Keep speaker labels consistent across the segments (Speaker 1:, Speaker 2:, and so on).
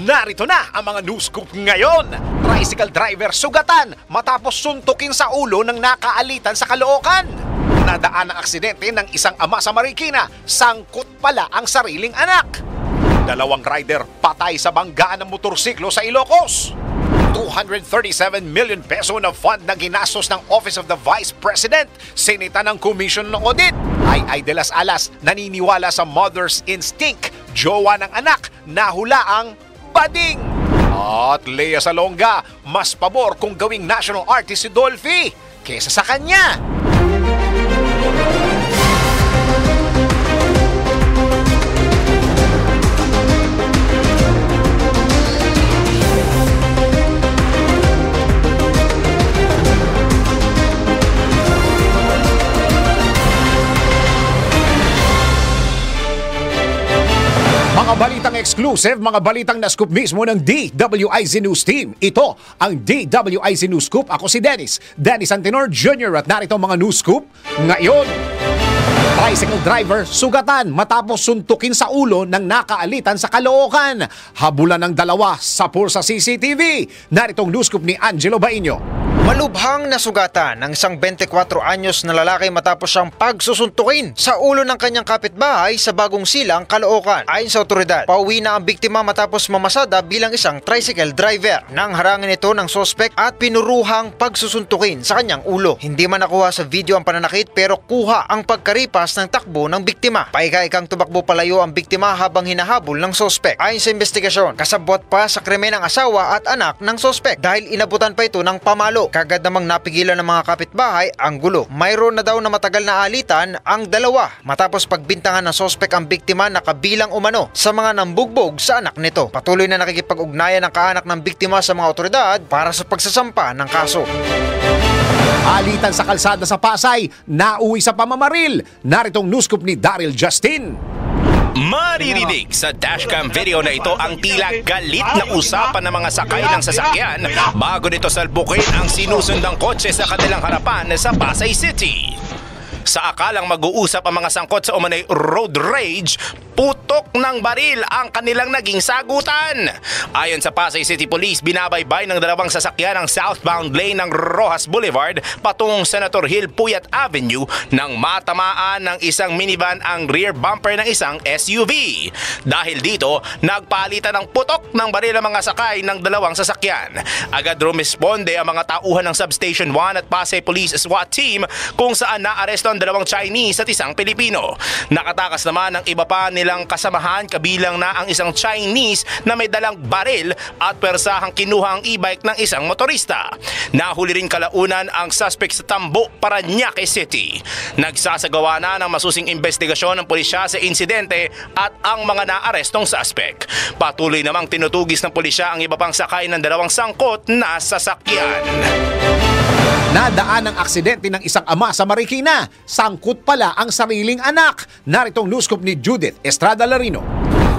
Speaker 1: Narito na ang mga news scoop ngayon. Tricycle driver sugatan matapos suntukin sa ulo ng nakaalitan sa Caloocan. Nadaan ang aksidente ng isang ama sa Marikina, sangkot pala ang sariling anak. Dalawang rider patay sa banggaan ng motorsiklo sa Ilocos. 237 million peso na fund na ginastos ng Office of the Vice President, sinita ng Commission ng Audit. Ay de las Alas naniniwala sa mother's instinct, jowa ng anak, nahula ang bading. At Lea Salonga, mas pabor kung gawing national artist si Dolphy kesa sa kanya. Mga balitang exclusive, mga balitang na-scoop mismo ng DWIZ News Team. Ito ang DWIZ News Scoop. Ako si Dennis Antenor Jr. At narito ang mga news scoop ngayon. Tricycle driver sugatan matapos suntukin sa ulo ng nakaalitan sa Caloocan. Habulan ng dalawa sa pulsa CCTV. Naritong news scoop ni Angelo Bainyo.
Speaker 2: Malubhang nasugatan ng isang 24 anyos na lalaki matapos siyang pagsusuntukin sa ulo ng kanyang kapitbahay sa Bagong Silang, Caloocan. Ayon sa otoridad, pauwi na ang biktima matapos mamasada bilang isang tricycle driver. Nang harangin ito ng sospek at pinuruhang pagsusuntukin sa kanyang ulo. Hindi man nakuha sa video ang pananakit pero kuha ang pagkaripas ng takbo ng biktima. Paika-ikang tumakbo palayo ang biktima habang hinahabol ng sospek. Ayon sa investigasyon, kasabwat pa sa krimen ang asawa at anak ng sospek dahil inabutan pa ito ng pamalo. Kagad namang napigilan ng mga kapitbahay ang gulo. Mayroon na daw na matagal na alitan ang dalawa matapos pagbintangan ng sospek ang biktima na kabilang umano sa mga nambugbog sa anak nito. Patuloy na nakikipag-ugnayan ng kaanak ng biktima sa mga otoridad para sa pagsasampa ng kaso.
Speaker 1: Alitan sa kalsada sa Pasay, nauwi sa pamamaril. Naritong news scoop ni Daryl Justin.
Speaker 3: Maririnig sa dashcam video na ito ang tila galit na usapan ng mga sakay ng sasakyan bago nito salpukin ang sinusundang kotse sa kanilang harapan sa Pasay City. Sa akalang mag-uusap ang mga sangkot sa umanay road rage, putok ng baril ang kanilang naging sagutan. Ayon sa Pasay City Police, binabaybay ng dalawang sasakyan ang southbound lane ng Rojas Boulevard patungong Senator Hill Puyat Avenue nang matamaan ng isang minivan ang rear bumper ng isang SUV. Dahil dito, nagpalitan ng putok ng baril ang mga sakay ng dalawang sasakyan. Agad rumisponde ang mga tauhan ng Substation 1 at Pasay Police SWAT Team kung saan naaresto ang dalawang Chinese at isang Pilipino. Nakatakas naman ang iba pa nilang kasamahan, kabilang na ang isang Chinese na may dalang baril at persahang kinuha ang e-bike ng isang motorista. Nahuli rin kalaunan ang suspect sa Tambo, Parañaque City. Nagsasagawa na ng masusing investigasyon ng pulisya sa insidente at ang mga naarestong suspect. Patuloy namang tinutugis ng pulisya ang iba pang sakay ng dalawang sangkot na sasakyan.
Speaker 1: Nadaan ang aksidente ng isang ama sa Marikina. Sangkot pala ang sariling anak. Naritong news scoop ni Judith Estrada Larino.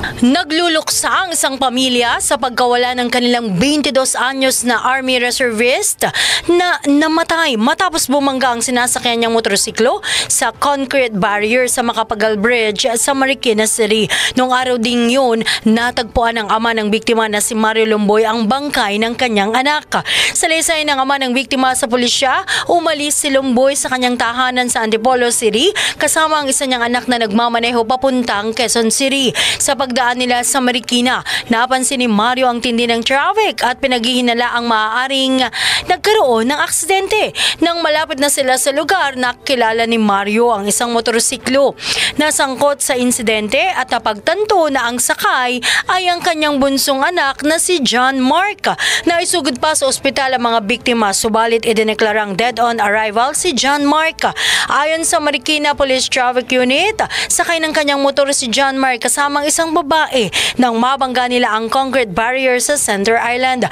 Speaker 4: Nagluluksa ang isang pamilya sa pagkawala ng kanilang 22 anyos na Army Reservist na namatay matapos bumangga ang sinasakyan niyang motorsiklo sa concrete barrier sa Macapagal Bridge sa Marikina City. Noong araw ding yun, natagpuan ng ama ng biktima na si Mario Lumboy ang bangkay ng kanyang anak. Sa lisay ng ama ng biktima sa pulisya, umalis si Lumboy sa kanyang tahanan sa Antipolo City kasama ang isa niyang anak na nagmamaneho papuntang Quezon City. Sa pagdaan nila sa Marikina, napansin ni Mario ang tindi ng traffic at pinaghihinala ang maaaring nagkaroon ng aksidente. Nang malapit na sila sa lugar, nakilala ni Mario ang isang motorsiklo. Nasangkot sa insidente at napagtanto na ang sakay ay ang kanyang bunsong anak na si John Mark. Naisugod pa sa ospital ang mga biktima, subalit idineklarang dead on arrival si John Mark. Ayon sa Marikina Police Traffic Unit, sakay ng kanyang motor si John Mark kasamang isang babae nang mabangga nila ang concrete barrier sa Center Island.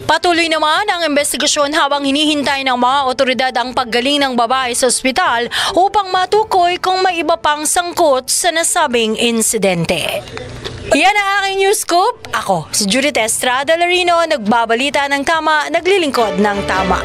Speaker 4: Patuloy naman ang investigasyon habang hinihintay ng mga otoridad ang paggaling ng babae sa ospital upang matukoy kung may iba pang sangkot sa nasabing insidente. Yan ang aking news scoop. Ako, si Judith Estrada Larino, nagbabalita ng tama, naglilingkod ng tama.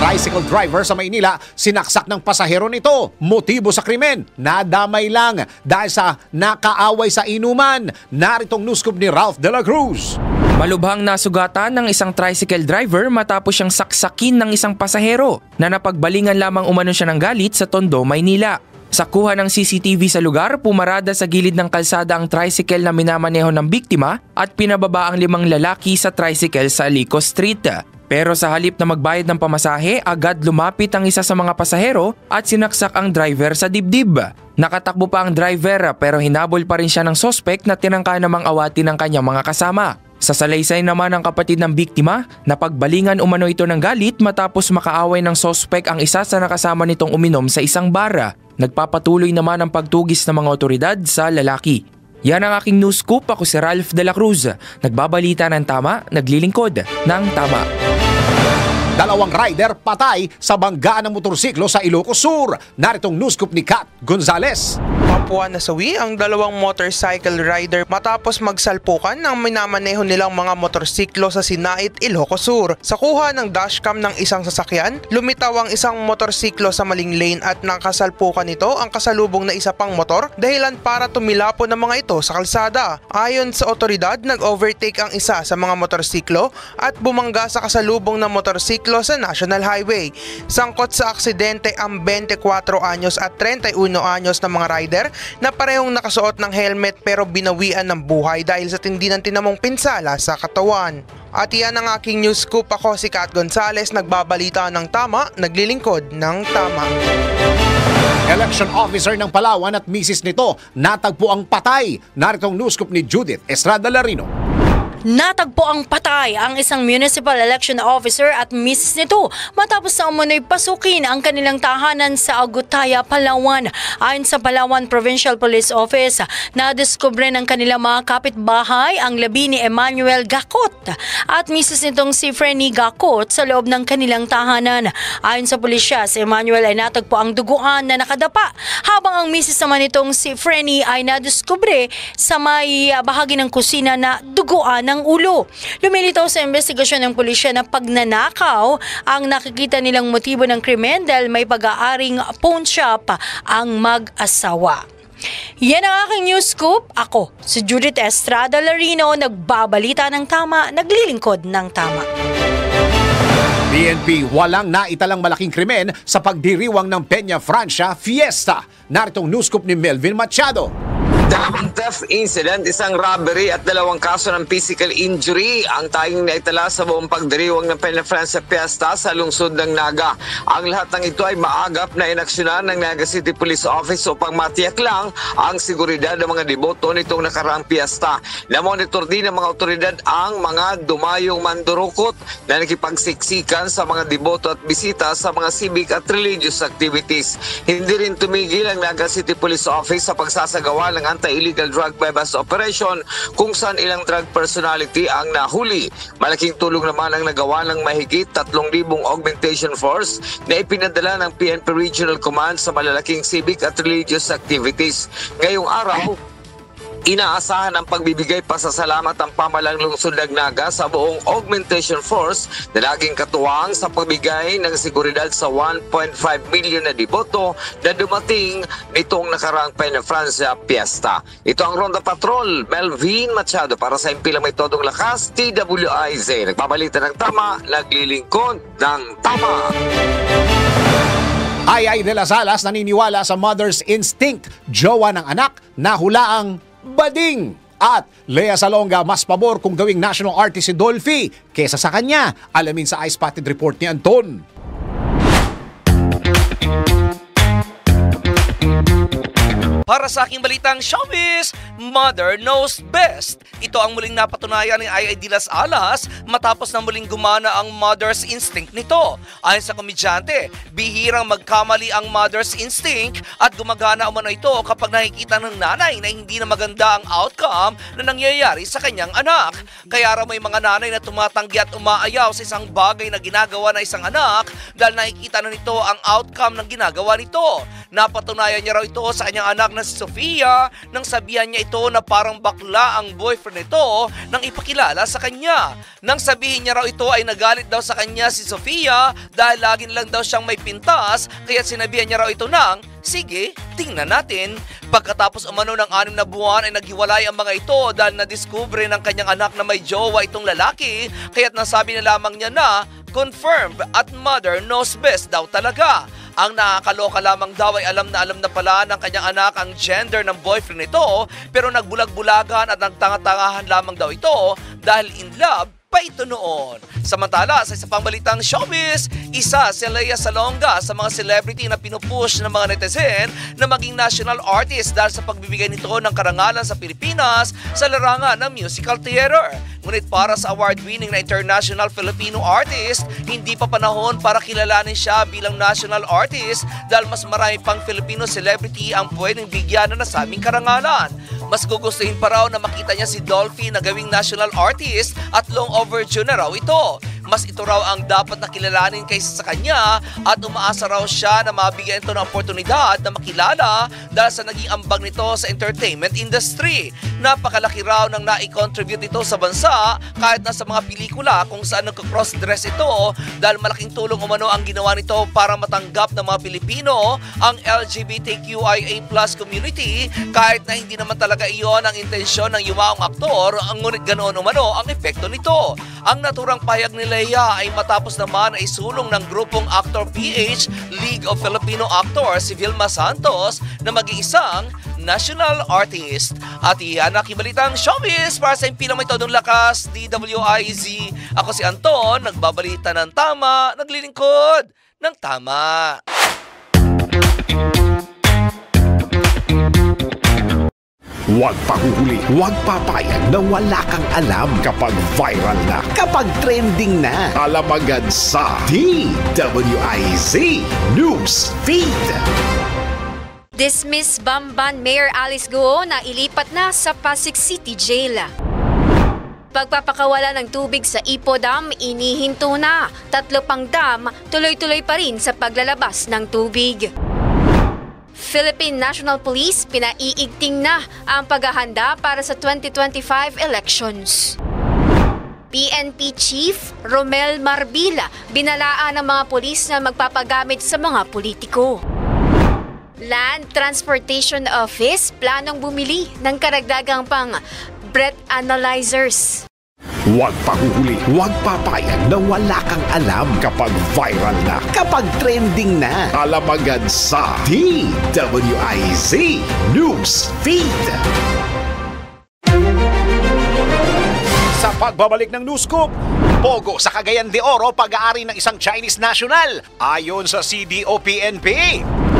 Speaker 1: Tricycle driver sa Maynila, sinaksak ng pasahero nito. Motibo sa krimen, nadamay lang dahil sa nakaaway sa inuman. Naritong news scoop ni Ralph de la Cruz.
Speaker 5: Malubhang nasugatan ng isang tricycle driver matapos siyang saksakin ng isang pasahero na napagbalingan lamang umano siya ng galit sa Tondo, Maynila. Sa kuha ng CCTV sa lugar, pumarada sa gilid ng kalsada ang tricycle na minamaneho ng biktima at pinababa ang 5 lalaki sa tricycle sa Alico Street. Pero sa halip na magbayad ng pamasahe, agad lumapit ang isa sa mga pasahero at sinaksak ang driver sa dibdib. Nakatakbo pa ang driver pero hinabol pa rin siya ng sospek na tinangka namang awatin ng kanyang mga kasama. Sa salaysay naman ng kapatid ng biktima, napagbalingan umano ito ng galit matapos makaaway ng sospek ang isa sa nakasama nitong uminom sa isang bar. Nagpapatuloy naman ang pagtugis ng mga otoridad sa lalaki. Yan ang aking news scoop. Ako si Ralph de la Cruz. Nagbabalita ng tama, naglilingkod ng tama.
Speaker 1: 2 rider patay sa banggaan ng motorsiklo sa Ilocos Sur. Naritong news scoop ni Kat Gonzales.
Speaker 6: Kapwa nasawi ang 2 motorcycle rider matapos magsalpukan ng minamaneho nilang mga motorsiklo sa Sinait, Ilocos Sur. Sa kuha ng dashcam ng isang sasakyan, lumitaw ang isang motorsiklo sa maling lane at nakasalpukan nito ang kasalubong na isa pang motor, dahilan para tumilapo ng mga ito sa kalsada. Ayon sa otoridad, nag-overtake ang isa sa mga motorsiklo at bumangga sa kasalubong ng motorsiklo sa National Highway. Sangkot sa aksidente ang 24 anyos at 31 anyos na mga rider na parehong nakasuot ng helmet pero binawian ng buhay dahil sa tindi ng tinamong pinsala sa katawan. At yan ang aking news scoop. Ako si Kat Gonzales, nagbabalita ng tama, naglilingkod ng tama.
Speaker 1: Election officer ng Palawan at misis nito natagpo ang patay. Naritong news scoop ni Judith Estrada Larino.
Speaker 4: Natagpo ang patay ang isang municipal election officer at misis nito matapos na umano'y pasukin ang kanilang tahanan sa Agutaya, Palawan. Ayon sa Palawan Provincial Police Office, nadiskubre ng kanilang mga kapitbahay ang labi ni Emmanuel Gacot at misis nitong si Frenny Gacot sa loob ng kanilang tahanan. Ayon sa pulisya, si Emmanuel ay natagpo ang duguan na nakadapa habang ang misis naman nitong si Frenny ay nadiskubre sa may bahagi ng kusina na duguan ng ulo. Lumilitaw sa investigasyon ng pulisya na pagnanakaw ang nakikita nilang motibo ng krimen dahil may pag-aaring pawn shop ang mag-asawa. Yan ang aking news scoop. Ako, si Judith Estrada Larino, nagbabalita ng tama, naglilingkod ng tama.
Speaker 1: PNP walang naitalang malaking krimen sa pagdiriwang ng Peña Francia Fiesta. Naritong news scoop ni Melvin Machado.
Speaker 7: 2 theft incident, 1 robbery at 2 kaso ng physical injury ang tayong naitala sa buong pagdiriwang ng Peña Francia Fiesta sa lungsod ng Naga. Ang lahat ng ito ay maagap na inaksyonan ng Naga City Police Office upang matiyak lang ang seguridad ng mga deboto nitong nakaraang piyesta. Namonitor din ng mga otoridad ang mga dumayong mandurukot na nakipagsiksikan sa mga deboto at bisita sa mga civic at religious activities. Hindi rin tumigil ang Naga City Police Office sa pagsasagawa ng anti-illegal drug bypass operation kung saan ilang drug personality ang nahuli. Malaking tulong naman ang nagawa ng mahigit 3,000 augmentation force na ipinadala ng PNP Regional Command sa malalaking civic at religious activities. Ngayong araw, inaasahan ang pagbibigay pasasalamat ang pamalang lungsod ng Naga sa buong augmentation force na laging katuwang sa pagbigay ng seguridad sa 1.5 million na deboto na dumating nitong nakaraang Peña Francia Fiesta. Ito ang Ronda Patrol, Melvin Machado para sa impilang may todong lakas, TWIZ. Nagbabalita ng tama, naglilingkod ng tama.
Speaker 1: Ay de las Alas naniniwala sa mother's instinct. Jowa ng anak, nahulaang bading. At Lea Salonga mas pabor kung gawing national artist si Dolphy kesa sa kanya. Alamin sa Ice Spotted Report ni Anton.
Speaker 8: Para sa aking balitang showbiz, Mother Knows Best. Ito ang muling napatunayan ni Ay de las Alas matapos na muling gumana ang mother's instinct nito. Ayon sa komedyante, bihirang magkamali ang mother's instinct at gumagana umano ito kapag nakikita ng nanay na hindi na maganda ang outcome na nangyayari sa kanyang anak. Kaya raw may mga nanay na tumatanggi at umaayaw sa isang bagay na ginagawa ng isang anak dahil nakikita na nito ang outcome ng ginagawa nito. Napatunayan niya raw ito sa kanyang anak na na si Sofia nang sabihan niya ito na parang bakla ang boyfriend nito nang ipakilala sa kanya. Nang sabihin niya raw ito ay nagalit daw sa kanya si Sofia dahil lagi lang daw siyang may pintas kaya sinabihan niya raw ito ng, sige, tingnan natin. Pagkatapos umano ng 6 na buwan ay naghiwalay ang mga ito dahil nadiskubre ng kanyang anak na may jowa itong lalaki kaya't nasabi na lamang niya na confirmed at mother knows best daw talaga. Ang nakakaloka lamang daw ay alam na pala ng kanyang anak ang gender ng boyfriend nito pero nagbulag-bulagan at nagtanga-tangahan lamang daw ito dahil in love pa ito noon. Samantala, sa isa pang balitang showbiz, isa si Lea Salonga sa mga celebrity na pinupush ng mga netizen na maging national artist dahil sa pagbibigay nito ng karangalan sa Pilipinas sa larangan ng musical theater. Ngunit para sa award-winning na international Filipino artist, hindi pa panahon para kilalanin siya bilang national artist dahil mas marami pang Filipino celebrity ang pwedeng bigyan ng nasabing karangalan. Mas gugustuhin pa raw na makita niya si Dolphy na gawing national artist at long overdue na raw ito. Mas ito raw ang dapat na kilalanin kaysa sa kanya at umaasa raw siya na mabigyan ito ng oportunidad na makilala dahil sa naging ambag nito sa entertainment industry. Napakalaki raw ng nai-contribute ito sa bansa kahit na sa mga pelikula kung saan nagka-cross-dress ito dahil malaking tulong umano ang ginawa nito para matanggap ng mga Pilipino ang LGBTQIA+ community kahit na hindi naman talaga iyon ang intensyon ng yumaong aktor, ngunit ganoon umano ang epekto nito. Ang naturang pahayag ni Lea ay matapos naman ay sulong ng grupong Actor PH League of Filipino Actors si Vilma Santos na maging isang national artist. At iyan ang kibalitang showbiz para sa impilang may todong lakas, DWIZ. Ako si Anton, nagbabalita ng tama, naglilingkod ng tama.
Speaker 1: Huwag pahuhuli, huwag papayag na wala kang alam kapag viral na, kapag trending na. Alam agad sa DWIZ News Feed.
Speaker 9: Dismiss Bamban Mayor Alice Guo na ilipat na sa Pasig City Jail. Pagpapakawala ng tubig sa Ipo Dam, inihinto na. 3 pang dam, tuloy-tuloy pa rin sa paglalabas ng tubig. Philippine National Police pinaiigting na ang paghahanda para sa 2025 elections. PNP Chief Romel Marbila binalaan ng mga pulis na magpapagamit sa mga politiko. Land Transportation Office planong bumili ng karagdagang pang breath analyzers.
Speaker 1: Huwag pahuhuli, huwag papayag na wala kang alam kapag viral na, kapag trending na. Alam agad sa DWIZ News Feed. Sa pagbabalik ng News Scoop, Pogo sa Cagayan de Oro pag-aari ng isang Chinese national. Ayon sa CDO-PNP,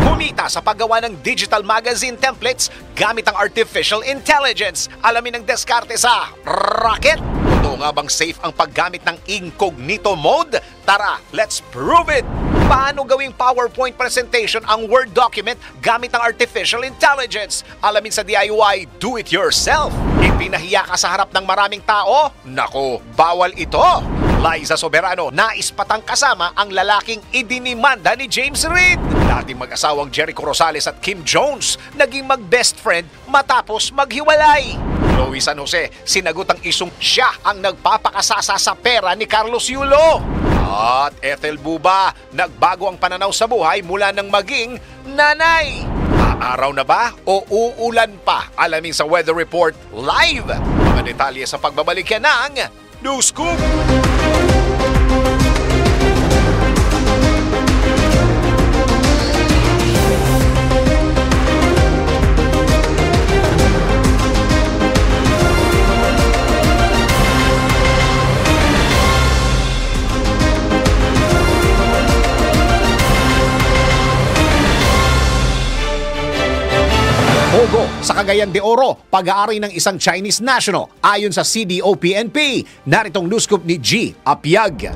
Speaker 1: kumita sa paggawa ng digital magazine templates gamit ang artificial intelligence. Alamin ang diskarte sa Rocket. Totoo nga bang safe ang paggamit ng incognito mode? Tara, let's prove it! Paano gawing PowerPoint presentation ang Word document gamit ang artificial intelligence? Alamin sa DIY Do It Yourself. Ipinahiya ka sa harap ng maraming tao? Nako, bawal ito! Liza Soberano, nais patang kasama ang lalaking idinimanda ni James Reid. Dating mag-asawang Jericho Rosales at Kim Jones, naging mag-best friend matapos maghiwalay. Chloe San Jose, sinagot ang isong siya ang nagpapakasasa sa pera ni Carlos Yulo. At Ethel Buba, nagbago ang pananaw sa buhay mula nang maging nanay. Aaraw na ba o uulan pa? Alamin sa Weather Report live. Mga detalye sa pagbabalik yan ng News Scoop. Pogo sa Cagayan de Oro, pag-aari ng isang Chinese national. Ayon sa CDO-PNP, naritong news scoop ni G. Apiag.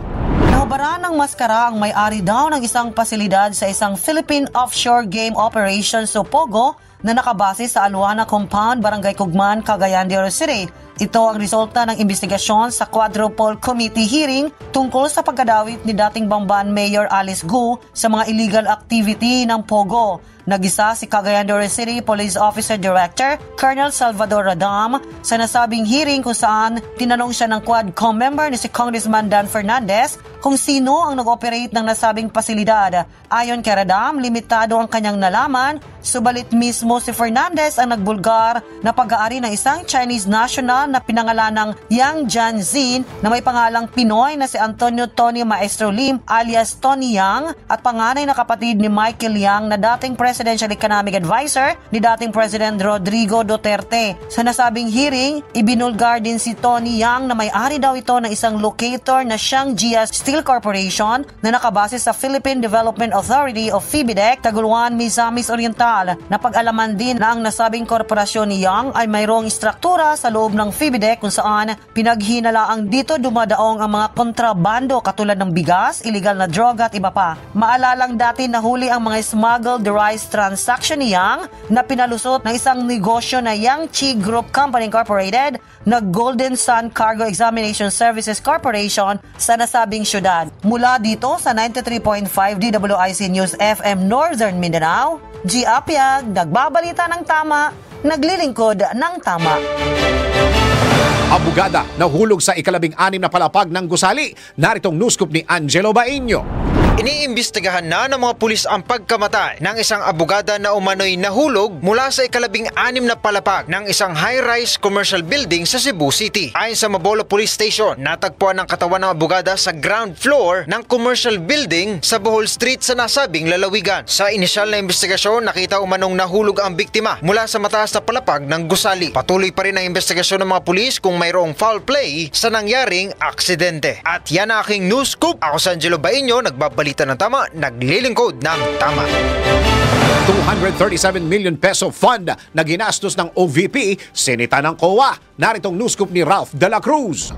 Speaker 10: Nahubara ng maskara ang may-ari daw ng isang pasilidad sa isang Philippine Offshore Game Operations o POGO na nakabase sa Aluana Compound, Barangay Cugman, Cagayan de Oro City Ito ang resulta ng investigasyon sa Quadruple Committee hearing tungkol sa pagkadawit ni dating Bamban Mayor Alice Gu sa mga illegal activity ng Pogo. Nagisa si Cagayan de Oro City Police Officer Director Colonel Salvador Radam sa nasabing hearing kung saan tinanong siya ng Quadcom member ni si Congressman Dan Fernandez kung sino ang nag-operate ng nasabing pasilidad. Ayon kay Radam, limitado ang kanyang nalaman, subalit mismo si Fernandez ang nagbulgar na pag-aari ng isang Chinese national na pinangalanang Yang Jianzin na may pangalang Pinoy na si Antonio Tony Maestro Lim alias Tony Yang at panganay na kapatid ni Michael Yang na dating Presidential Economic Advisor ni dating President Rodrigo Duterte. Sa nasabing hearing, ibinulgar din si Tony Yang na may-ari daw ito ng isang locator na Shangjia Steel Corporation na nakabase sa Philippine Development Authority o PHIBIDEC, Taguluan, Misamis Oriental. Napag-alaman din na ang nasabing korporasyon ni Yang ay mayroong istruktura sa loob ng PHIBIDEC kung saan pinaghinalaang dito dumadaong ang mga kontrabando katulad ng bigas, illegal na droga at iba pa. Maalalang dati nahuli ang mga smuggled rice transaction ni Yang na pinalusot ng isang negosyo na Yang Chi Group Company Incorporated na Golden Sun Cargo Examination Services Corporation sa nasabing syudad. Mula dito sa 93.5 DWIC News FM Northern Mindanao, G. Apiag, nagbabalita ng tama, naglilingkod ng tama.
Speaker 1: Abogada nahulog sa ika-16 na palapag ng gusali. Naritong newscoop ni Angelo Baeño.
Speaker 2: Iniimbestigahan na ng mga pulis ang pagkamatay ng isang abogada na umano'y nahulog mula sa ika-16 na palapag ng isang high-rise commercial building sa Cebu City. Ayon sa Mabolo Police Station, natagpuan ang katawan ng abogada sa ground floor ng commercial building sa Bohol Street sa nasabing lalawigan. Sa inisyal na investigasyon, nakita umanong nahulog ang biktima mula sa mataas na palapag ng gusali. Patuloy pa rin ang investigasyon ng mga pulis kung mayroong foul play sa nangyaring aksidente. At yan ang aking news scoop. Ako si Angelo Baeño, nagbabalita ng tama, naglilingkod ng tama.
Speaker 1: 237 million peso fund na ginastos ng OVP, sinita ng COA. Naritong news scoop ni Ralph de la Cruz.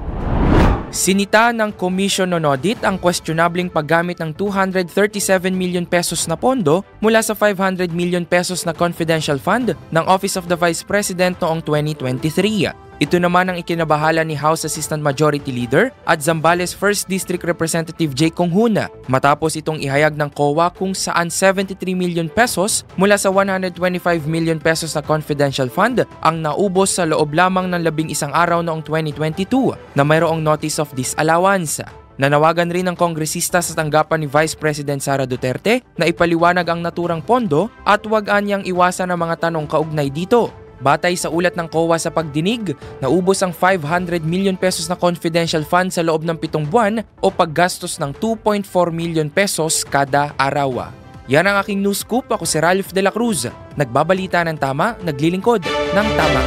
Speaker 5: Sinita ng Commission on Audit ang questionableng paggamit ng 237 million pesos na pondo mula sa 500 million pesos na confidential fund ng Office of the Vice President noong 2023. Ito naman ang ikinabahala ni House Assistant Majority Leader at Zambales 1st District Representative J. Conghuna matapos itong ihayag ng COA kung saan 73 million pesos mula sa 125 million pesos na confidential fund ang naubos sa loob lamang ng 11 araw noong 2022 na mayroong notice of disallowance. Nanawagan rin ng kongresista sa tanggapan ni Vice President Sara Duterte na ipaliwanag ang naturang pondo at huwag anyang iwasan ang mga tanong kaugnay dito. Batay sa ulat ng COA sa pagdinig, naubos ang 500 million pesos na confidential fund sa loob ng 7 buwan o paggastos ng 2.4 million pesos kada araw. Yan ang aking news scoop. Ako si Ralph de la Cruz. Nagbabalita ng tama, naglilingkod ng tama.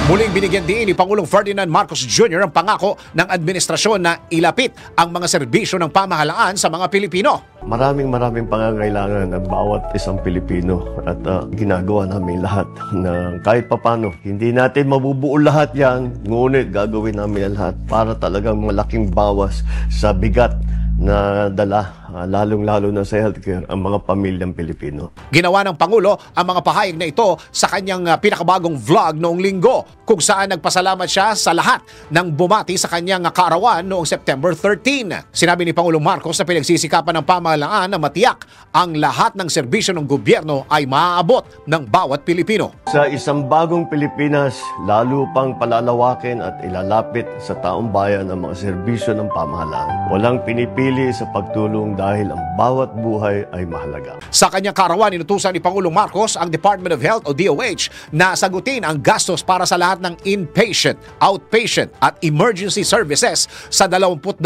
Speaker 1: Muling binigyan din ni Pangulong Ferdinand Marcos Jr. ang pangako ng administrasyon na ilapit ang mga serbisyo ng pamahalaan sa mga Pilipino.
Speaker 11: Maraming pangangailangan ng bawat isang Pilipino at ginagawa namin lahat na kahit papano. Hindi natin mabubuo lahat yan, ngunit gagawin namin ang lahat para talagang malaking bawas sa bigat na dala, lalong-lalo na sa healthcare, ang mga pamilyang Pilipino.
Speaker 1: Ginawa ng Pangulo ang mga pahayag na ito sa kanyang pinakabagong vlog noong linggo, kung saan nagpasalamat siya sa lahat ng bumati sa kanyang kaarawan noong September 13. Sinabi ni Pangulong Marcos na pinagsisikapan ng pamahalaan na matiyak ang lahat ng serbisyo ng gobyerno ay maaabot ng bawat Pilipino.
Speaker 11: Sa isang bagong Pilipinas, lalo pang palalawakin at ilalapit sa taong bayan ang mga serbisyo ng pamahalaan. Walang pinipili sa pagtulong dahil ang bawat buhay ay mahalaga.
Speaker 1: Sa kanyang kaarawan, inutusan ni Pangulong Marcos ang Department of Health o DOH na sagutin ang gastos para sa lahat ng inpatient, outpatient at emergency services sa 22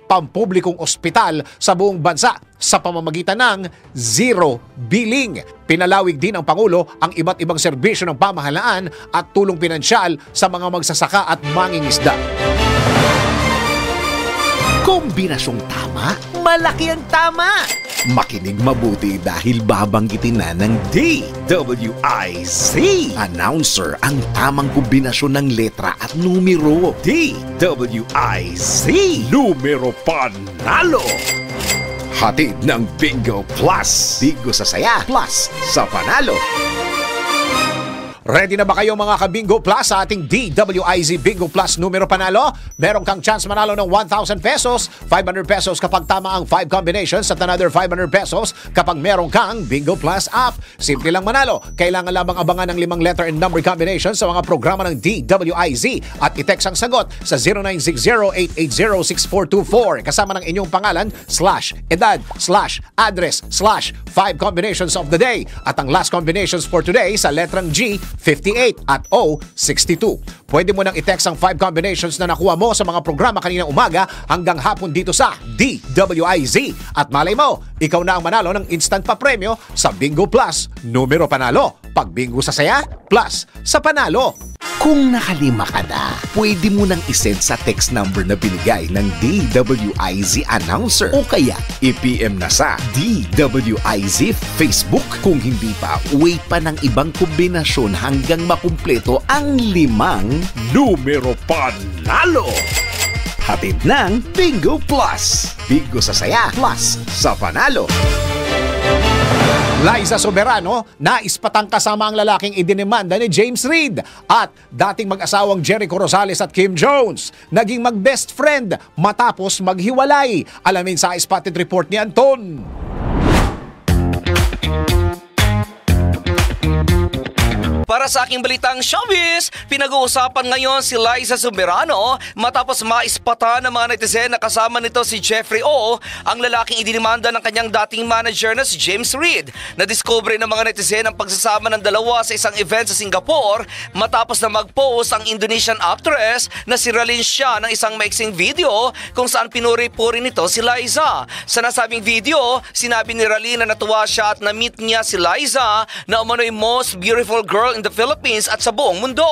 Speaker 1: pampublikong ospital sa buong bansa sa pamamagitan ng zero billing. Pinalawig din ng Pangulo ang iba't ibang serbisyo ng pamahalaan at tulong pinansyal sa mga magsasaka at mangingisda.
Speaker 12: Kombinasyong tama, malaki ang tama. Makinig mabuti dahil babanggitin na ng DWIC. Announcer ang tamang kombinasyon ng letra at numero. DWIC. Numero panalo. Hatid ng Bingo Plus. Bingo sa saya, plus sa panalo.
Speaker 1: Ready na ba kayo mga ka-Bingo Plus sa ating DWIZ Bingo Plus numero panalo? Meron kang chance manalo ng 1,000 pesos, 500 pesos kapag tama ang 5 combinations at another 500 pesos kapag meron kang Bingo Plus app. Simple lang manalo. Kailangan lamang abangan ng 5 letter and number combinations sa mga programa ng DWIZ at i-text ang sagot sa 0960-880-6424 kasama ng inyong pangalan, /edad, /address, /5 combinations of the day at ang last combinations for today sa letrang G, 58 at O, 62. Pwede mo nang i-text ang 5 combinations na nakuha mo sa mga programa kanina umaga hanggang hapon dito sa DWIZ. At malay mo, ikaw na ang manalo ng instant pa premyo sa Bingo Plus numero panalo. Pag bingo sa saya, plus sa panalo.
Speaker 12: Kung nakalima ka na, pwede mo nang isend sa text number na binigay ng DWIZ announcer o kaya i-PM na sa DWIZ Facebook. Kung hindi pa, wait pa ng ibang kombinasyon hanggang makumpleto ang 5 numero panalo. Hatid ng Bingo Plus. Bingo sa saya, plus sa panalo.
Speaker 1: Liza Soberano, naispatang kasama ang lalaking idinimanda ni James Reid at dating mag-asawang Jericho Rosales at Kim Jones. Naging mag-best friend matapos maghiwalay. Alamin sa spotted report ni Anton.
Speaker 8: Para sa aking balitang showbiz, pinag-uusapan ngayon si Liza Soberano matapos maispata ng mga netizen na kasama nito si Jeffrey O, ang lalaking idinimanda ng kanyang dating manager na si James Reid. Nadiskubre ng mga netizen ang pagsasama ng dalawa sa isang event sa Singapore matapos na mag-post ang Indonesian actress na si Ralyn Shah ng isang maiksing video kung saan pinuri-puri nito si Liza. Sa nasabing video, sinabi ni Ralyn na natuwa siya at na-meet niya si Liza na umano'y most beautiful girl in the Philippines at sa buong mundo.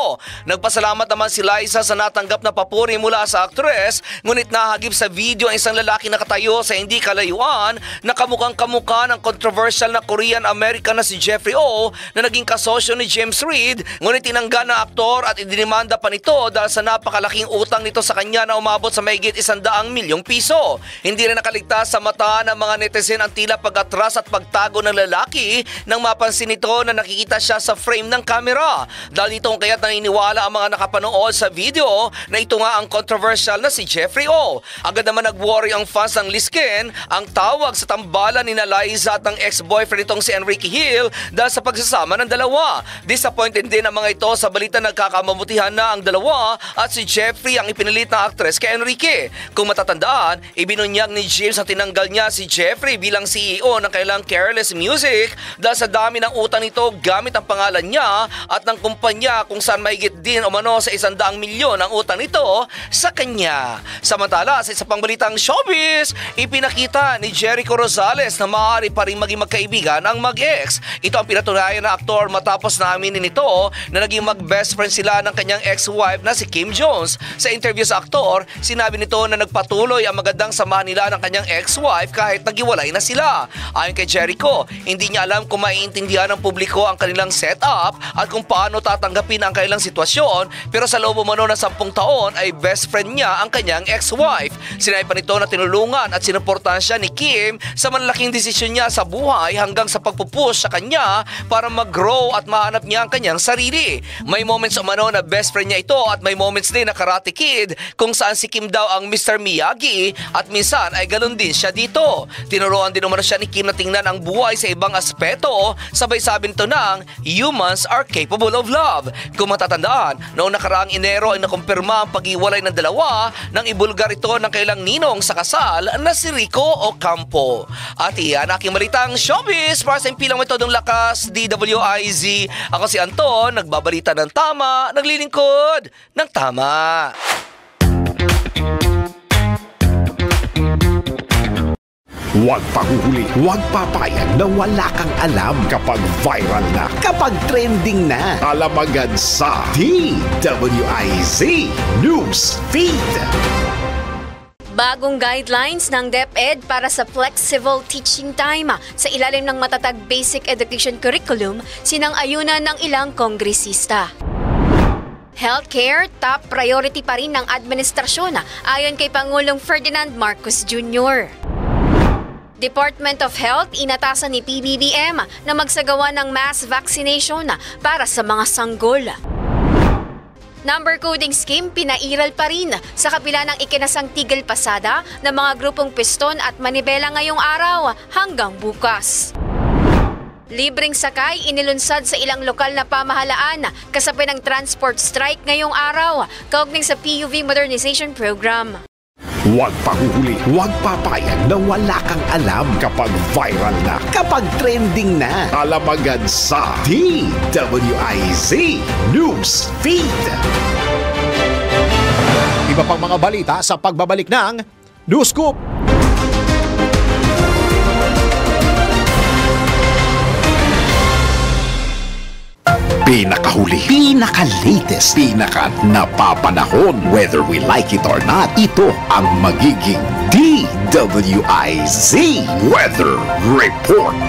Speaker 8: Nagpasalamat naman si Liza sa natanggap na papuri mula sa actress, ngunit nahagip sa video ang isang lalaki nakatayo sa hindi kalayuan na kamukhang-kamukha ng controversial na Korean-American na si Jeffrey O na naging kasosyo ni James Reid, ngunit tinangga ng aktor at idinimanda pa nito dahil sa napakalaking utang nito sa kanya na umabot sa mahigit 100 milyong piso. Hindi rin nakaligtas sa mata ng mga netizen ang tila pag-atras at pagtago ng lalaki nang mapansin nito na nakikita siya sa frame ng camera. Dahil dito kung kaya't naniniwala ang mga nakapanood sa video na ito nga ang controversial na si Jeffrey O. Agad naman nag-worry ang fans ng Lisken ang tawag sa tambalan ni Liza at ng ex-boyfriend itong si Enrique Hill dahil sa pagsasama ng dalawa. Disappointed din ang mga ito sa balita nagkakamabutihan na ang dalawa at si Jeffrey ang ipinilit na actress kay Enrique. Kung matatandaan, ibinunyag ni James ang tinanggal niya si Jeffrey bilang CEO ng kailang Careless Music dahil sa dami ng utang nito gamit ang pangalan niya at ng kumpanya kung saan mahigit din umano sa 100 milyon ang utang nito sa kanya. Samantala, sa isa pang balitang showbiz, ipinakita ni Jericho Rosales na maaari pa rin maging magkaibigan ang mag-ex. Ito ang pinatunayan na aktor matapos na aminin nito na naging mag-best friend sila ng kanyang ex-wife na si Kim Jones. Sa interview sa aktor, sinabi nito na nagpatuloy ang magandang samahan nila ng kanyang ex-wife kahit naghiwalay na sila. Ayon kay Jericho, hindi niya alam kung maiintindihan ng publiko ang kanilang setup at kung paano tatanggapin ang kanilang sitwasyon, pero sa loob umano ng 10 taon ay best friend niya ang kanyang ex-wife. Sinabi pa nito na tinulungan at sinuportahan siya ni Kim sa malalaking desisyon niya sa buhay hanggang sa pagpupush sa kanya para mag-grow at mahanap niya ang kanyang sarili. May moments umano na best friend niya ito at may moments din na Karate Kid kung saan si Kim daw ang Mr. Miyagi at minsan ay galon din siya dito. Tinuruan din umano siya ni Kim na tingnan ang buhay sa ibang aspeto, sabay sabi nito ng humans are capable of love. Kung matatandaan, noong nakaraang Enero ay nakumpirma ang pag-iwalay ng dalawa nang ibulgar ito ng kailang ninong sa kasal na si Rico Ocampo. At iyan aking balitang showbiz para sa impilang metodong lakas DWIZ. Ako si Anton, nagbabalita ng tama, naglilingkod ng tama.
Speaker 12: Huwag pahuhuli, huwag papayag na wala kang alam kapag viral na, kapag trending na. Alam agad sa DWIZ News Feed.
Speaker 9: Bagong guidelines ng DepEd para sa flexible teaching time sa ilalim ng matatag basic education curriculum sinang-ayunan ng ilang kongresista. Healthcare, top priority pa rin ng administrasyon ayon kay Pangulong Ferdinand Marcos Jr. Department of Health inatasan ni PBBM na magsagawa ng mass vaccination para sa mga sanggol. Number coding scheme pinairal pa rin sa kabila ng ikinasang tigil pasada ng mga grupong piston at manibela ngayong araw hanggang bukas. Libreng sakay inilunsad sa ilang lokal na pamahalaan kasabay ng transport strike ngayong araw kaugnay sa PUV Modernization Program.
Speaker 12: Huwag pahuhuli, huwag papayag na wala kang alam kapag viral na, kapag trending na. Alam agad sa DWIZ News Feed.
Speaker 1: Iba pang mga balita sa pagbabalik ng News Scoop.
Speaker 12: Pinakahuli, pinaka-latest, pinaka-napapanahon. Whether we like it or not, ito ang magiging DWIZ Weather Report.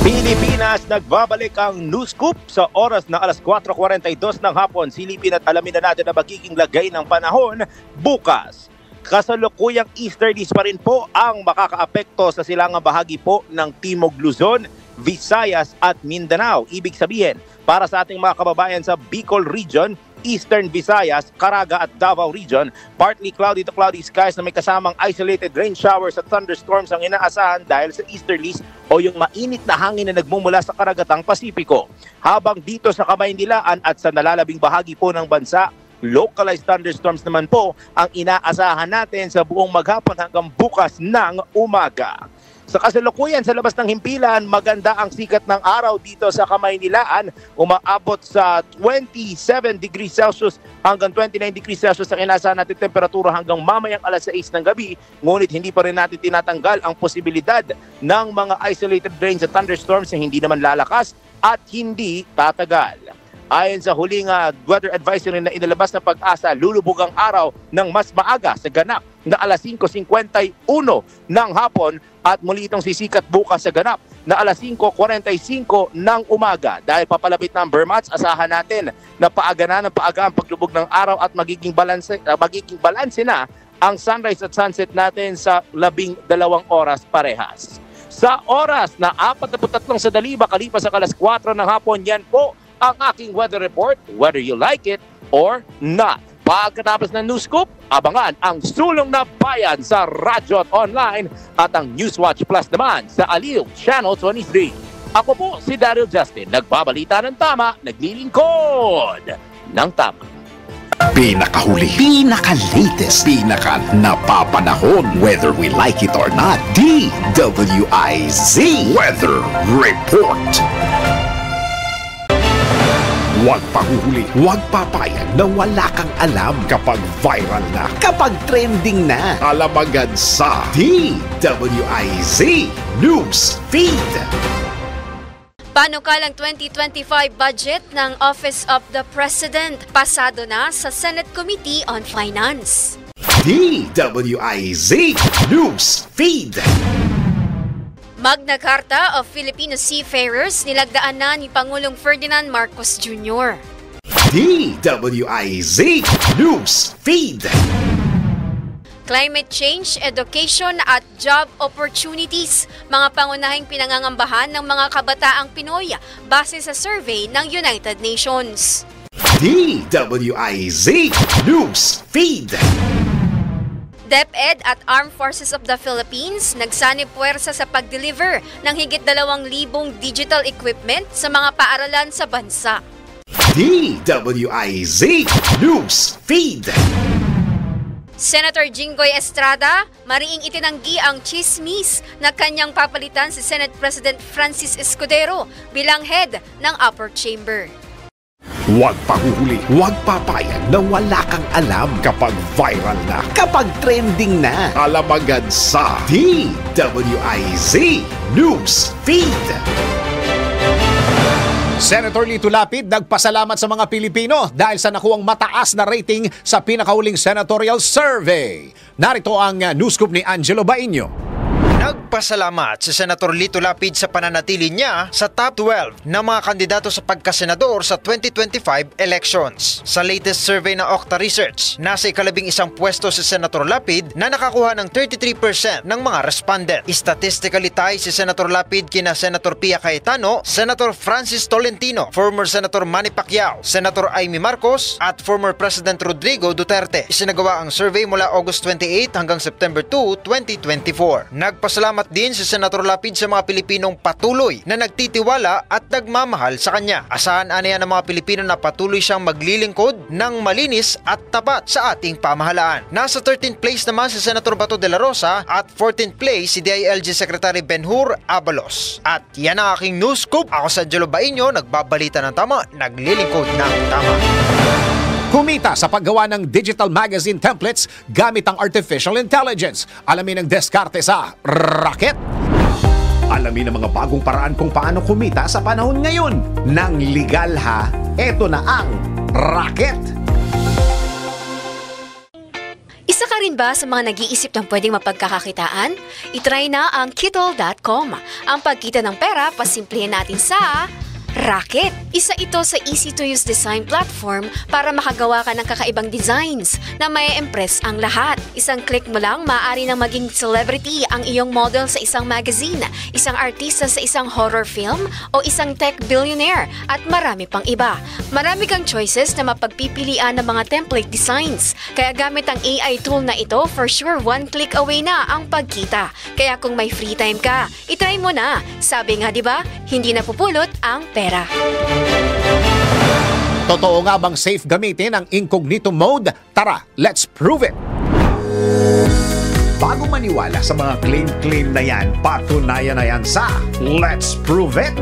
Speaker 13: Pilipinas, nagbabalik ang News Scoop sa oras na alas 4:42 ng hapon. Silipin at alamin na natin ang magiging lagay ng panahon bukas. Kasalukuyang easterlies pa rin po ang makakaapekto sa silangang bahagi po ng Timog Luzon, Visayas at Mindanao. Ibig sabihin, para sa ating mga kababayan sa Bicol Region, Eastern Visayas, Caraga at Davao Region, partly cloudy to cloudy skies na may kasamang isolated rain showers at thunderstorms ang inaasahan dahil sa easterlies o yung mainit na hangin na nagmumula sa karagatang Pasipiko. Habang dito sa Kamaynilaan at sa nalalabing bahagi po ng bansa, localized thunderstorms naman po ang inaasahan natin sa buong maghapon hanggang bukas ng umaga. Sa kasalukuyan sa labas ng himpilan, maganda ang sikat ng araw dito sa Kamaynilaan. Umaabot sa 27 degrees Celsius hanggang 29 degrees Celsius ang inaasahan natin temperatura hanggang mamayang alas 6 ng gabi. Ngunit hindi pa rin natin tinatanggal ang posibilidad ng mga isolated rains at thunderstorms na hindi naman lalakas at hindi tatagal. Ayon sa huling weather advisory na inilabas ng Pag-asa, lulubog ang araw ng mas maaga sa ganap na alas 5:51 ng hapon at muli itong sisikat bukas sa ganap na alas 5:45 ng umaga. Dahil papalapit na ang Bermats, asahan natin na paaga na ng paaga ang paglubog ng araw at magiging balanse na ang sunrise at sunset natin sa 12 oras parehas. Sa oras na 43 sandali makalipas sa alas 4 ng hapon, yan po ang aking weather report, whether you like it or not. Pagkatapos ng News Scoop, abangan ang Sulong na Bayan sa radyo at online at ang Newswatch Plus naman sa Aliw Channel 23. Ako po si Daryl Justin, nagbabalita ng tama, naglilingkod ng tama.
Speaker 12: Pinakahuli, pinaka-latest, pinaka-napapanahon. Whether we like it or not, DWIZ Weather Report. Huwag pahuhuli, huwag papayag na wala kang alam kapag viral na, kapag trending na. Alam agad sa DWIZ News Feed.
Speaker 9: Panukalang 2025 budget ng Office of the President pasado na sa Senate Committee on Finance.
Speaker 12: DWIZ News Feed.
Speaker 9: Magna Carta of Filipino Seafarers nilagdaan na ni Pangulong Ferdinand Marcos Jr.
Speaker 12: DWIZ News Feed.
Speaker 9: Climate change, education at job opportunities, mga pangunahing pinangangambahan ng mga kabataang Pinoy base sa survey ng United Nations.
Speaker 12: DWIZ News Feed.
Speaker 9: DepEd at Armed Forces of the Philippines nagsanib puwersa sa pag-deliver ng higit 2,000 digital equipment sa mga paaralan sa bansa.
Speaker 12: DWIZ News Feed.
Speaker 9: Senator Jinggoy Estrada, mariing itinanggi ang chismis na kanyang papalitan si Senate President Francis Escudero bilang head ng upper chamber.
Speaker 12: Huwag pahuhuli, huwag papayag na wala kang alam kapag viral na, kapag trending na. Alam agad sa DWIZ News Feed.
Speaker 1: Senator Lito Lapid nagpasalamat sa mga Pilipino dahil sa nakuwang mataas na rating sa pinakahuling senatorial survey. Narito ang news scoop ni Angelo Bainio.
Speaker 2: Nagpasalamat si Senator Lito Lapid sa pananatili niya sa top 12 na mga kandidato sa pagkasenador sa 2025 elections. Sa latest survey ng Okta Research, nasa ika-11 pwesto si Senator Lapid na nakakuha ng 33% ng mga respondent. Statistically tie si Senator Lapid kina Senator Pia Cayetano, Senator Francis Tolentino, former Senator Manny Pacquiao, Senator Amy Marcos at former President Rodrigo Duterte. Isinagawa ang survey mula August 28 hanggang September 2, 2024. Nagpasalamat din si Senator Lapid sa mga Pilipinong patuloy na nagtitiwala at nagmamahal sa kanya. Asahan aniya ng mga Pilipino na patuloy siyang maglilingkod ng malinis at tapat sa ating pamahalaan. Nasa 13th place naman si Senator Bato de la Rosa at 14th place si DILG Secretary Benhur Abalos. At yan ang aking news scoop. Ako sa Angelo Bainyo, nagbabalita ng tama, naglilingkod ng tama.
Speaker 1: Kumita sa paggawa ng digital magazine templates gamit ang artificial intelligence. Alamin ang diskarte sa Raket. Alamin ang mga bagong paraan kung paano kumita sa panahon ngayon. Nang legal ha, eto na ang Raket.
Speaker 9: Isa ka rin ba sa mga nag-iisip ng pwedeng mapagkakakitaan? I-try na ang Kittl.com. Ang pagkita ng pera, pasimplihin natin sa Raket. Isa ito sa easy-to-use design platform para makagawa ka ng kakaibang designs na may impress ang lahat. Isang click mo lang, maaari nang maging celebrity ang iyong model sa isang magazine, isang artista sa isang horror film, o isang tech billionaire, at marami pang iba. Marami kang choices na mapagpipilian ng mga template designs. Kaya gamit ang AI tool na ito, for sure one click away na ang pagkita. Kaya kung may free time ka, itry mo na. Sabi nga, di ba, hindi napupulot ang pera.
Speaker 1: Totoo nga bang safe gamitin ang incognito mode? Tara, let's prove it! Bago maniwala sa mga claim na yan, patunayan na yan sa Let's Prove It!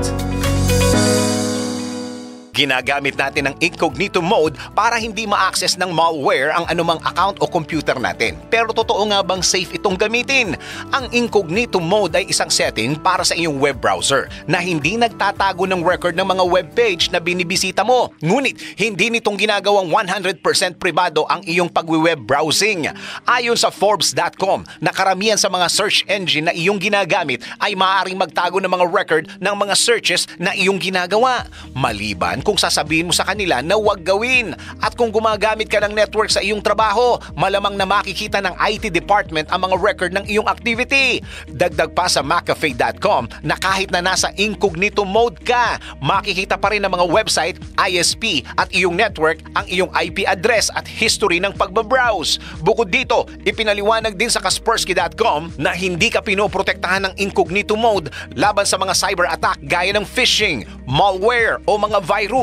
Speaker 1: Ginagamit natin ang incognito mode para hindi ma-access ng malware ang anumang account o computer natin. Pero totoo nga bang safe itong gamitin? Ang incognito mode ay isang setting para sa iyong web browser na hindi nagtatago ng record ng mga web page na binibisita mo. Ngunit hindi nitong ginagawang 100% pribado ang iyong pagwi-web browsing. Ayon sa Forbes.com, na karamihan sa mga search engine na iyong ginagamit ay maaaring magtago ng mga record ng mga searches na iyong ginagawa. Maliban kung sasabihin mo sa kanila na huwag gawin. At kung gumagamit ka ng network sa iyong trabaho, malamang na makikita ng IT department ang mga record ng iyong activity. Dagdag pa sa McAfee.com na kahit na nasa incognito mode ka, makikita pa rin ng mga website, ISP at iyong network ang iyong IP address at history ng pagbabrowse. Bukod dito, ipinaliwanag din sa Kaspersky.com na hindi ka pinoprotektahan ng incognito mode laban sa mga cyber attack gaya ng phishing, malware o mga virus.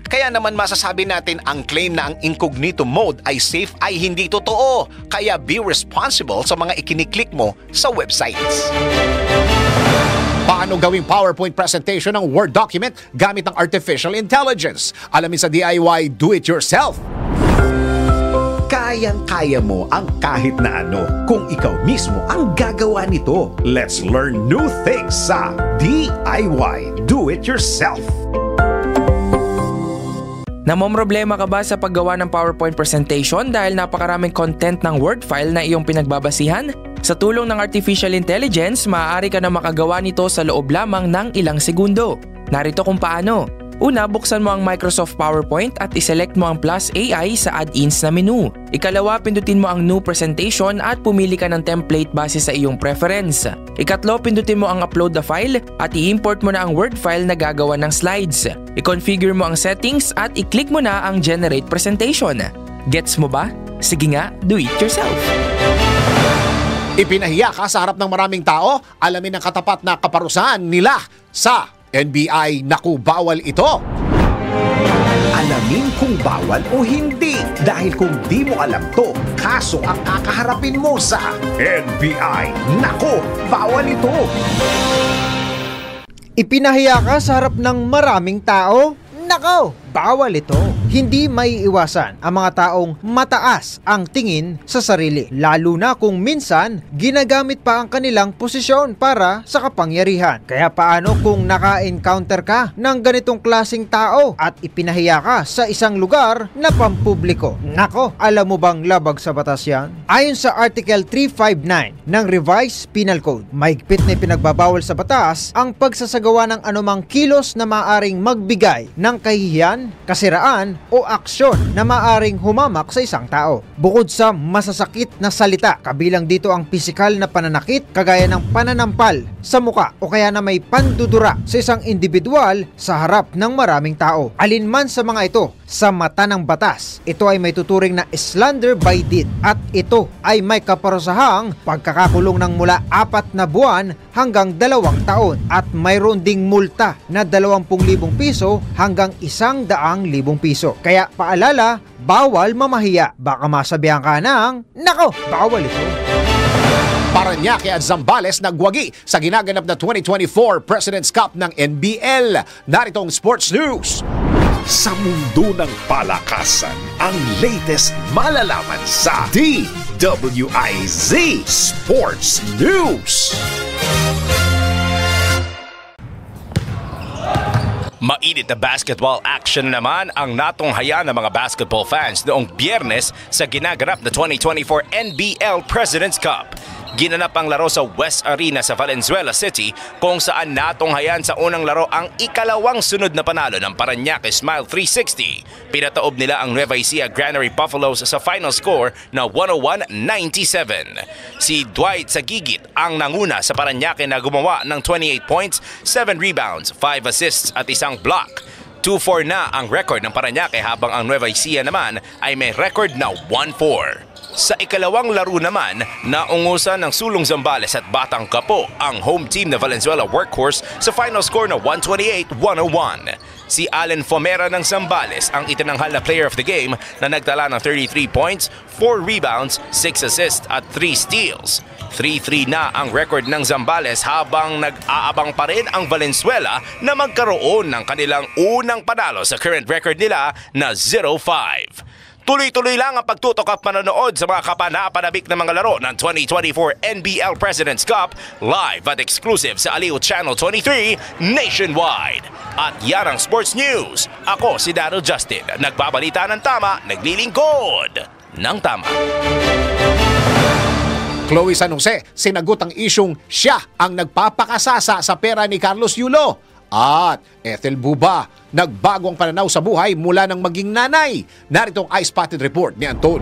Speaker 1: Kaya naman masasabi natin ang claim na ang incognito mode ay safe ay hindi totoo. Kaya be responsible sa mga ikiniklik mo sa websites. Paano gawing PowerPoint presentation ng Word document gamit ang artificial intelligence? Alamin sa DIY Do-It-Yourself. Kayang-kaya mo ang kahit na ano kung ikaw mismo ang gagawa nito. Let's learn new things sa DIY Do-It-Yourself.
Speaker 5: Namomroblema ka ba sa paggawa ng PowerPoint presentation dahil napakaraming content ng Word file na iyong pinagbabasihan? Sa tulong ng Artificial Intelligence, maaari ka na makagawa nito sa loob lamang ng ilang segundo. Narito kung paano. Una, buksan mo ang Microsoft PowerPoint at iselect mo ang Plus AI sa add-ins na menu. Ikalawa, pindutin mo ang New Presentation at pumili ka ng template base sa iyong preference. Ikatlo, pindutin mo ang Upload the File at i-import mo na ang Word file na gagawa ng slides. I-configure mo ang settings at i-click mo na ang Generate Presentation. Gets mo ba? Sige nga, do it yourself!
Speaker 1: Ipinahiya ka sa harap ng maraming tao? Alamin ang katapat na kaparusahan nila sa NBI. Naku, bawal ito! Alamin kung bawal o hindi. Dahil kung di mo alam to, kaso ang kakaharapin mo sa NBI. Naku, bawal ito!
Speaker 2: Ipinahiya ka sa harap ng maraming tao? Nako, bawal ito! hindi may iwasan ang mga taong mataas ang tingin sa sarili, lalo na kung minsan ginagamit pa ang kanilang posisyon para sa kapangyarihan. Kaya paano kung naka-encounter ka ng ganitong klaseng tao at ipinahiya ka sa isang lugar na pampubliko? Nako, alam mo bang labag sa batas yan? Ayon sa Article 359 ng Revised Penal Code, mahigpit na pinagbabawal sa batas ang pagsasagawa ng anumang kilos na maaring magbigay ng kahihiyan, kasiraan o aksyon na maaring humamak sa isang tao. Bukod sa masasakit na salita, kabilang dito ang pisikal na pananakit kagaya ng pananampal sa muka o kaya na may pandudura sa isang individual sa harap ng maraming tao. Alinman sa mga ito, sa mata ng batas, ito ay may tuturing na slander by deed at ito ay may kaparusahang pagkakakulong ng mula 4 na buwan hanggang 2 taon at mayroon ding multa na 20,000 piso hanggang 100,000 piso. Kaya paalala, bawal mamahiya, baka masabihan ka ng, nako, bawal ito.
Speaker 1: Paranaque at Zambales nagwagi sa ginaganap na 2024 President's Cup ng NBL. Narito ang Sports News.
Speaker 12: Sa mundo ng palakasan, ang latest malalaman sa DWIZ Sports News.
Speaker 3: Mainit na basketball action naman ang natunghaya ng mga basketball fans noong Biyernes sa ginaganap na 2024 NBL President's Cup. Ginanap ang laro sa West Arena sa Valenzuela City kung saan natunghayan sa unang laro ang ikalawang sunod na panalo ng Paranaque Smile 360. Pinataob nila ang Nueva Ecija Granary Buffaloes sa final score na 101-97. Si Dwight Sagigit ang nanguna sa Paranaque na gumawa ng 28 points, 7 rebounds, 5 assists at isang block. 2-4 na ang record ng Paranaque habang ang Nueva Ecija naman ay may record na 1-4. Sa ikalawang laro naman, naungusan ng Sulong Zambales at Batang Kapo ang home team na Valenzuela Workhorse sa final score na 128-101. Si Allen Fomera ng Zambales ang itinanghal na player of the game na nagtala ng 33 points, 4 rebounds, 6 assists at 3 steals. 3-3 na ang record ng Zambales habang nag-aabang pa rin ang Valenzuela na magkaroon ng kanilang unang panalo sa current record nila na 0-5. Tuloy-tuloy lang ang pagtutok at manonood sa mga kapanapanabik na mga laro ng 2024 NBL President's Cup live at exclusive sa Aliw Channel 23 nationwide. At yan ang Sports News. Ako si Daryl Justin, nagbabalita ng tama, naglilingkod ng tama.
Speaker 1: Chloe San Jose, sinagot ang isyung siya ang nagpapakasasa sa pera ni Carlos Yulo. At Ethel Buba, nagbago ang pananaw sa buhay mula nang maging nanay. Narito ang eye-spotted report ni Anton.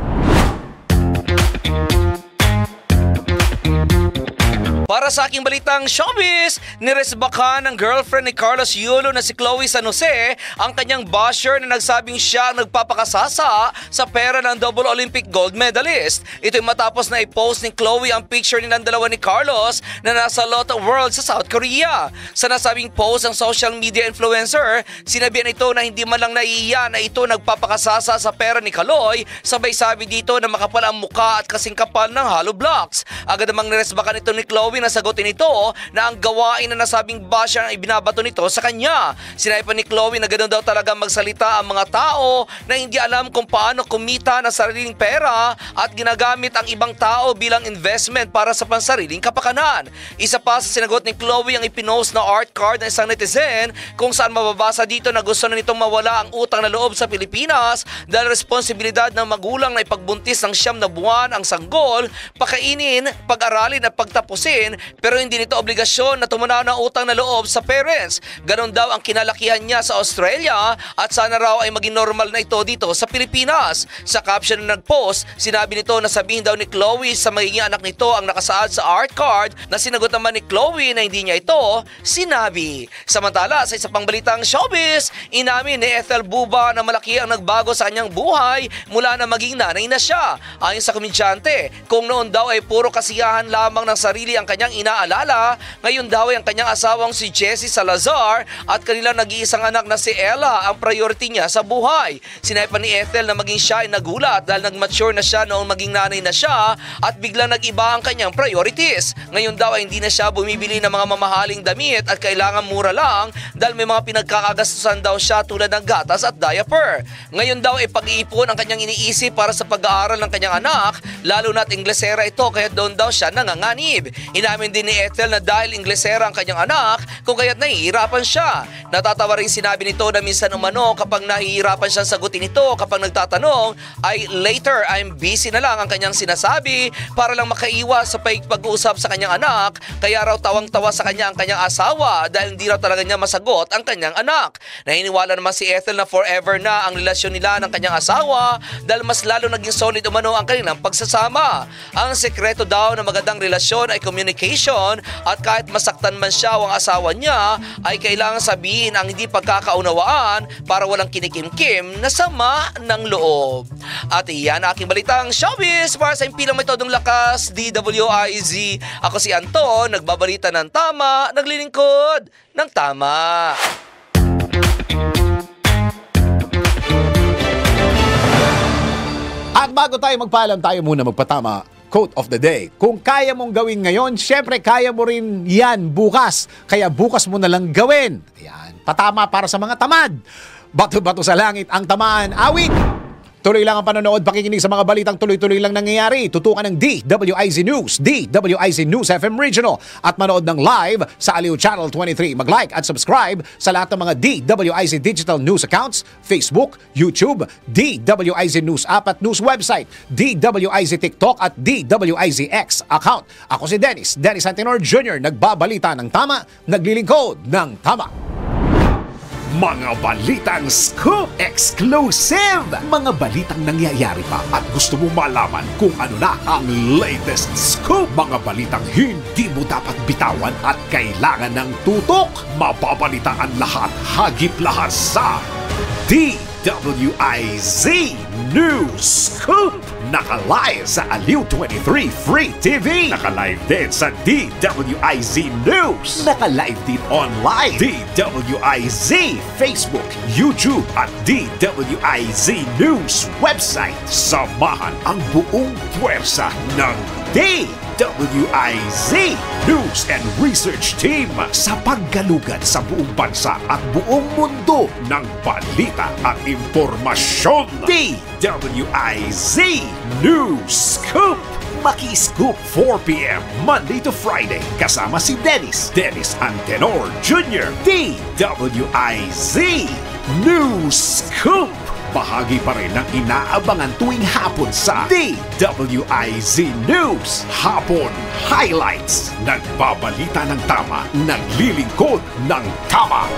Speaker 8: Para sa aking balitang showbiz, niresbakan ng girlfriend ni Carlos Yulo na si Chloe San Jose ang kanyang basher na nagsabing siya ang nagpapakasasa sa pera ng double Olympic gold medalist. Ito'y matapos na i-post ni Chloe ang picture nilang dalawa ni Carlos na nasa Lotte World sa South Korea. Sa nasabing post ng social media influencer, sinabihan ito na hindi man lang naiiya na ito nagpapakasasa sa pera ni Kaloy, sabay sabi dito na makapal ang muka at kasing kapal ng hollow blocks. Agad namang niresbakan ito ni Chloe na sagutin ito na ang gawain na nasabing basher ang ibinabato nito sa kanya. Sinabi pa ni Chloe na ganoon daw talaga magsalita ang mga tao na hindi alam kung paano kumita ng sariling pera at ginagamit ang ibang tao bilang investment para sa pansariling kapakanan. Isa pa sa sinagot ni Chloe ang ipinost na art card ng isang netizen kung saan mababasa dito na gusto na nitong mawala ang utang na loob sa Pilipinas dahil responsibilidad ng magulang na ipagbuntis ng 9 na buwan ang sanggol, pakainin, pag-aralin at pagtapusin, pero hindi nito obligasyon na tumanaw ng utang na loob sa parents. Ganon daw ang kinalakihan niya sa Australia at sana raw ay maging normal na ito dito sa Pilipinas. Sa caption na nag-post, sinabi nito na sabihin daw ni Chloe sa magiging anak nito ang nakasaad sa art card, na sinagot naman ni Chloe na hindi niya ito sinabi. Samantala, sa isa pang balitang showbiz, inamin ni Ethel Buba na malaki ang nagbago sa kanyang buhay mula na maging nanay na siya. Ayon sa komedyante, kung noon daw ay puro kasiyahan lamang ng sarili ang kanyang kanyang inaalala. Ngayon daw ay ang kanyang asawang si Jessie Salazar at kanilang nag-iisang anak na si Ella ang priority niya sa buhay. Sinabi pa ni Ethel na maging siya ay nagulat dahil nag-mature na siya noong maging nanay na siya at biglang nag-iba ang kanyang priorities. Ngayon daw ay hindi na siya bumibili ng mga mamahaling damit at kailangan mura lang dahil may mga pinagkakagastusan daw siya tulad ng gatas at diaper. Ngayon daw ay pag-iipon ang kanyang iniisip para sa pag-aaral ng kanyang anak, lalo na't Inglesera ito kaya doon daw siya nanganganib. Inamin din ni Ethel na dahil Inglesera ang kanyang anak kung kaya't nahihirapan siya. Natatawa rin sinabi nito na minsan umano kapag nahihirapan siyang sagutin ito kapag nagtatanong ay later I'm busy na lang ang kanyang sinasabi para lang makaiwas sa pag-uusap sa kanyang anak. Kaya raw tawang-tawa sa kanya ang kanyang asawa dahil hindi raw talaga niya masagot ang kanyang anak. Naniniwala naman si Ethel na forever na ang relasyon nila ng kanyang asawa dahil mas lalo naging solid umano ang kanilang pagsasama. Ang sekreto daw ng magandang relasyon ay communication at kahit masaktan man siya o ang asawa niya ay kailangan sabihin ang hindi pagkakaunawaan para walang kinikimkim na sama ng loob. At iyan aking balitang showbiz para sa impilang may todong lakas, DWIZ. Ako si Anton, nagbabalita ng tama, naglilingkod ng tama.
Speaker 1: At bago tayo magpaalam, tayo muna magpatama. Quote of the day. Kung kaya mong gawin ngayon, syempre kaya mo rin yan bukas. Kaya bukas mo na lang gawin. Ayan, patama para sa mga tamad. Bato-bato sa langit ang tamaan. Awit! Tuloy lang ang panonood, pakikinig sa mga balitang tuloy-tuloy lang nangyayari. Tutukan ng DWIZ News, DWIZ News FM Regional at manood ng live sa Aliw Channel 23. Mag-like at subscribe sa lahat ng mga DWIZ Digital News accounts, Facebook, YouTube, DWIZ News app at news website, DWIZ TikTok at DWIZX account. Ako si Dennis Antenor Jr. Nagbabalita ng tama, naglilingkod ng tama.
Speaker 12: Mga balitang scoop exclusive! Mga balitang nangyayari pa at gusto mo malaman kung ano na ang latest scoop. Mga balitang hindi mo dapat bitawan at kailangan ng tutok. Mababalitaan lahat, hagip lahat sa DWIZ News Scoop! Naka-live sa Aliw 23 Free TV. Naka-live din sa DWIZ News. Naka-live din online. DWIZ Facebook, YouTube at DWIZ News website. Samahan ang buong puwersa ng DWIZ News and Research Team sa paggalugad sa buong bansa at buong mundo ng balita at impormasyon. DWIZ News Scoop! Maki-scoop 4 p.m. Monday to Friday kasama si Dennis Antenor Jr. DWIZ News Scoop! Bahagi pa rin ng inaabangan tuwing hapon sa DWIZ News Hapon Highlights. Nagbabalita ng tama, naglilingkod ng tama.